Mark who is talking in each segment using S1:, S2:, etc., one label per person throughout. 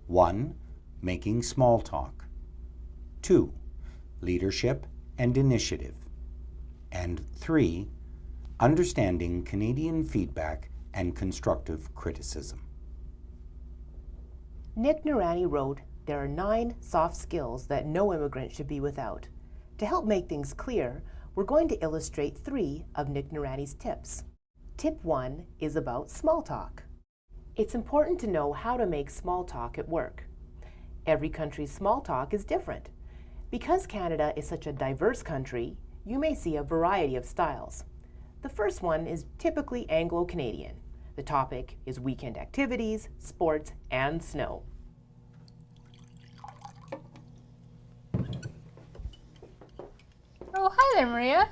S1: 1. Making small talk. 2. Leadership and initiative. And 3. Understanding Canadian feedback and constructive criticism.
S2: Nick Noorani wrote, "There are 9 soft skills that no immigrant should be without." To help make things clear, we're going to illustrate 3 of Nick Noorani's tips. Tip 1 is about small talk. It's important to know how to make small talk at work. Every country's small talk is different. Because Canada is such a diverse country, you may see a variety of styles. The first one is typically Anglo-Canadian. The topic is weekend activities, sports, and snow.
S3: Oh, hi there, Maria.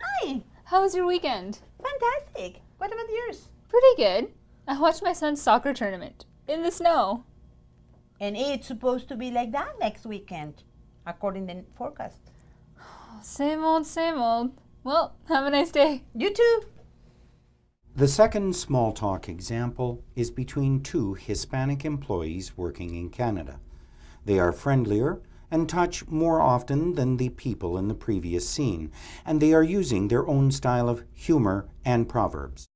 S4: Hi!
S3: How was your weekend?
S4: Fantastic! What about yours?
S3: Pretty good. I watched my son's soccer tournament in the snow.
S4: And it's supposed to be like that next weekend, according to the forecast.
S3: Same old, same old. Well, have a nice day.
S4: You too!
S1: The second small talk example is between 2 Hispanic employees working in Canada. They are friendlier and touch more often than the people in the previous scene, and they are using their own style of humor and proverbs.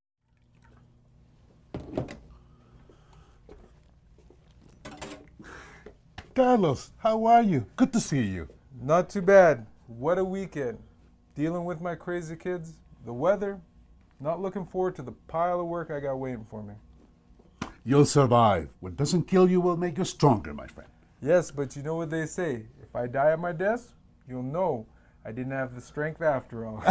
S5: Carlos, how are you? Good to see you.
S6: Not too bad. What a weekend. Dealing with my crazy kids, the weather, not looking forward to the pile of work I got waiting for me.
S5: You'll survive. What doesn't kill you will make you stronger, my friend.
S6: Yes, but you know what they say. If I die at my desk, you'll know I didn't have the strength after all.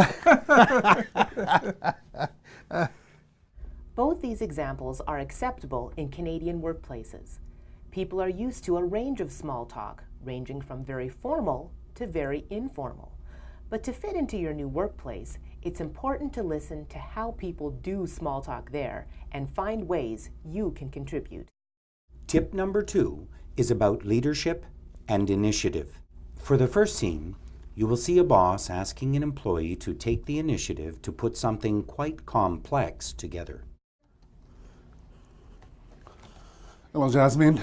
S2: Both these examples are acceptable in Canadian workplaces. People are used to a range of small talk, ranging from very formal to very informal. But to fit into your new workplace, it's important to listen to how people do small talk there and find ways you can contribute.
S1: Tip number 2 is about leadership and initiative. For the first scene, you will see a boss asking an employee to take the initiative to put something quite complex together.
S5: Hello, Jasmine.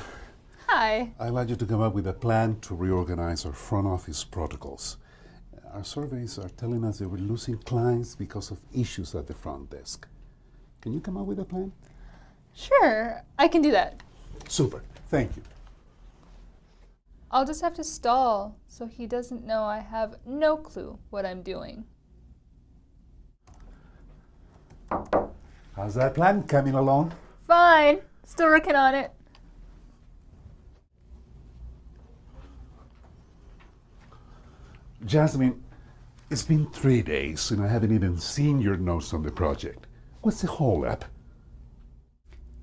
S3: Hi.
S5: I'd like you to come up with a plan to reorganize our front office protocols. Our surveys are telling us that we're losing clients because of issues at the front desk. Can you come up with a plan?
S3: Sure, I can do that.
S5: Super. Thank you.
S3: I'll just have to stall so he doesn't know I have no clue what I'm doing.
S5: How's that plan coming along?
S3: Fine. Still working on it.
S5: Jasmine, it's been 3 days and I haven't even seen your notes on the project. What's the holdup?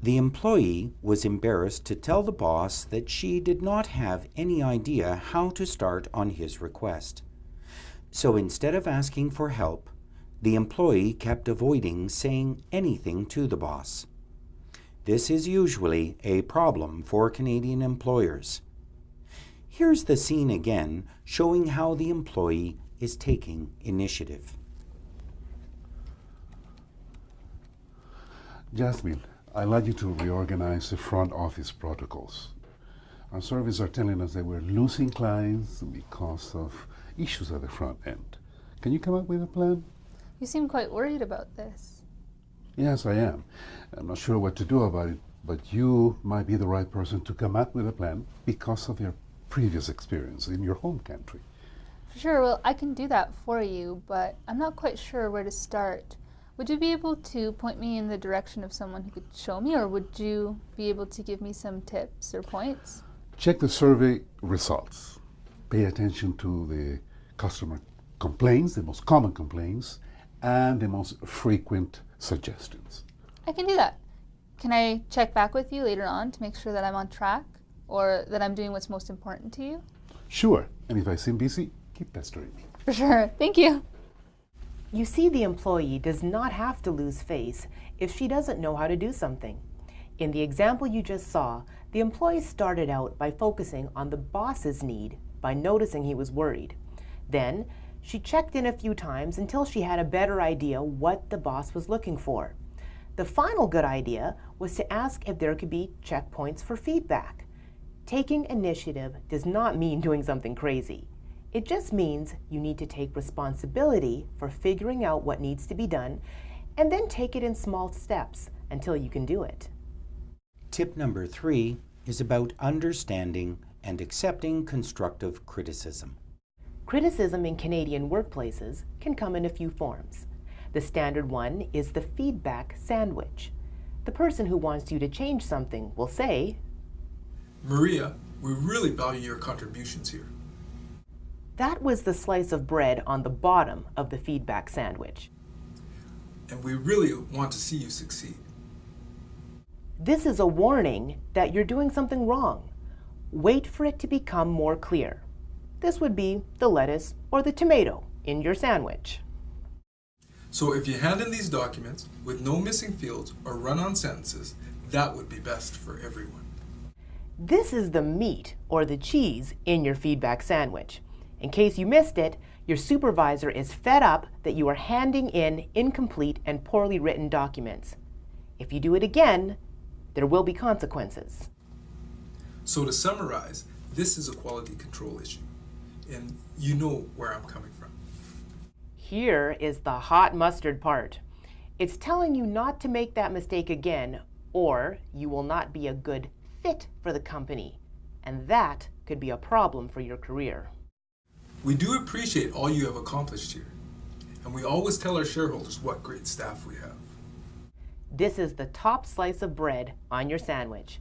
S1: The employee was embarrassed to tell the boss that she did not have any idea how to start on his request. So instead of asking for help, the employee kept avoiding saying anything to the boss. This is usually a problem for Canadian employers. Here's the scene again, showing how the employee is taking initiative.
S5: Jasmine, I'd like you to reorganize the front office protocols. Our surveys are telling us that we're losing clients because of issues at the front end. Can you come up with a plan?
S3: You seem quite worried about this.
S5: Yes, I am. I'm not sure what to do about it, but you might be the right person to come up with a plan because of your previous experience in your home country.
S3: Sure, well, I can do that for you, but I'm not quite sure where to start. Would you be able to point me in the direction of someone who could show me, or would you be able to give me some tips or points?
S5: Check the survey results. Pay attention to the customer complaints, the most common complaints, and the most frequent suggestions.
S3: I can do that. Can I check back with you later on to make sure that I'm on track or that I'm doing what's most important to you?
S5: Sure, and if I seem busy, keep pestering me.
S3: For sure. Thank you.
S2: You see, the employee does not have to lose face if she doesn't know how to do something. In the example you just saw, the employee started out by focusing on the boss's need by noticing he was worried. Then, she checked in a few times until she had a better idea what the boss was looking for. The final good idea was to ask if there could be checkpoints for feedback. Taking initiative does not mean doing something crazy. It just means you need to take responsibility for figuring out what needs to be done and then take it in small steps until you can do it.
S1: Tip number 3 is about understanding and accepting constructive criticism.
S2: Criticism in Canadian workplaces can come in a few forms. The standard one is the feedback sandwich. The person who wants you to change something will say,
S7: Maria, we really value your contributions here.
S2: that was the slice of bread on the bottom of the feedback sandwich.
S7: And we really want to see you succeed.
S2: This is a warning that you're doing something wrong. Wait for it to become more clear. This would be the lettuce or the tomato in your sandwich.
S7: So if you hand in these documents with no missing fields or run-on sentences, that would be best for everyone.
S2: This is the meat or the cheese in your feedback sandwich. In case you missed it, your supervisor is fed up that you are handing in incomplete and poorly written documents. If you do it again, there will be consequences.
S7: So to summarize, this is a quality control issue, and you know where I'm coming from.
S2: Here is the hot mustard part. It's telling you not to make that mistake again, or you will not be a good fit for the company, and that could be a problem for your career.
S7: We do appreciate all you have accomplished here, and we always tell our shareholders what great staff we have.
S2: This is the top slice of bread on your sandwich.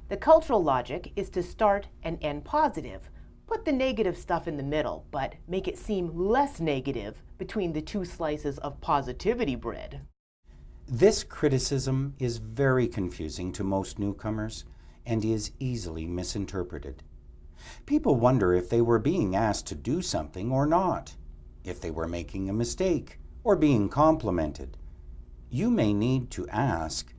S2: The cultural logic is to start and end positive. Put the negative stuff in the middle, but make it seem less negative between the two slices of positivity bread.
S1: This criticism is very confusing to most newcomers and is easily misinterpreted. People wonder if they were being asked to do something or not, if they were making a mistake or being complimented. You may need to ask,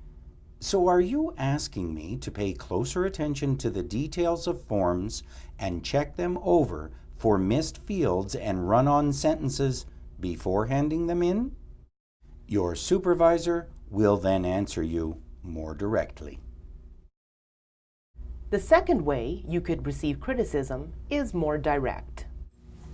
S1: so are you asking me to pay closer attention to the details of forms and check them over for missed fields and run-on sentences before handing them in? Your supervisor will then answer you more directly.
S2: The second way you could receive criticism is more direct.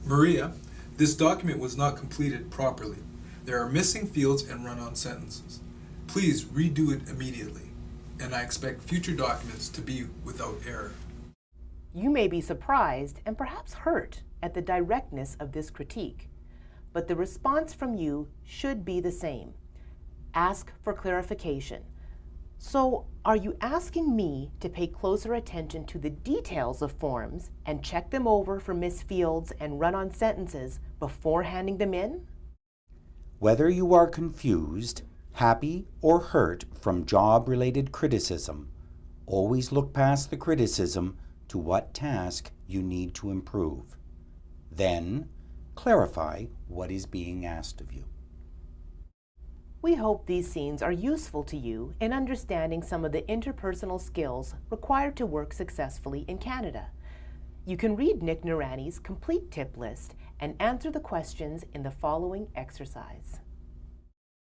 S7: Maria, this document was not completed properly. There are missing fields and run-on sentences. Please redo it immediately, and I expect future documents to be without error.
S2: You may be surprised and perhaps hurt at the directness of this critique, but the response from you should be the same. Ask for clarification. So, are you asking me to pay closer attention to the details of forms and check them over for missed fields and run-on sentences before handing them in?
S1: Whether you are confused, happy, or hurt from job-related criticism, always look past the criticism to what task you need to improve. Then, clarify what is being asked of you.
S2: We hope these scenes are useful to you in understanding some of the interpersonal skills required to work successfully in Canada. You can read Nick Noorani's complete tip list and answer the questions in the following exercise.